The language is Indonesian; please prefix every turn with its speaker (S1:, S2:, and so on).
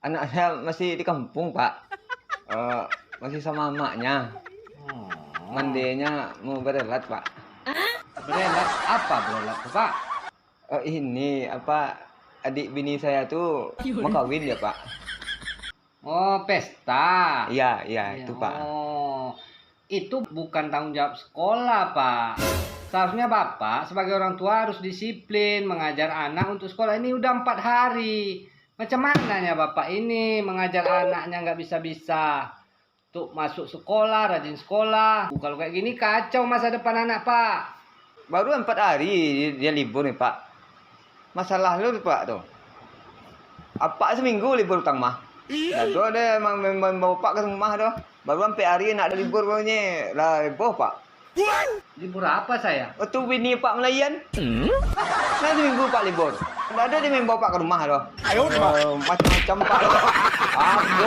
S1: Anak saya masih di kampung, Pak. Masih sama emaknya.
S2: Oh.
S1: Mandinya mau berelat, Pak.
S2: Berelat apa berelat tuh, Pak?
S1: Ini apa adik bini saya tuh mau kawin ya, Pak.
S2: Oh, pesta.
S1: Iya,
S2: Iya,
S1: itu, Pak.
S2: Oh, itu bukan tanggung jawab sekolah, Pak. Seharusnya Bapak sebagai orang tua harus disiplin mengajar anak untuk sekolah. Ini udah 4 hari. Macam mananya Bapak ini mengajar anaknya nggak bisa-bisa. Untuk masuk sekolah, rajin sekolah. Kalau kayak gini kacau masa depan anak, Pak.
S1: Baru 4 hari dia libur nih, Pak. Masalah lu, Pak, tuh. Apa seminggu libur utang mah? Nah, tuh ada membawa Pak ke rumah tuh. Baru sampai hari nak ada libur baunya. Lah, libur, Pak.
S2: Libur apa saya?
S1: Itu bini Pak Melayan. Nah, seminggu Pak libur. Nggak ada dia membawa Pak ke rumah tuh. Macam-macam, Pak. Aku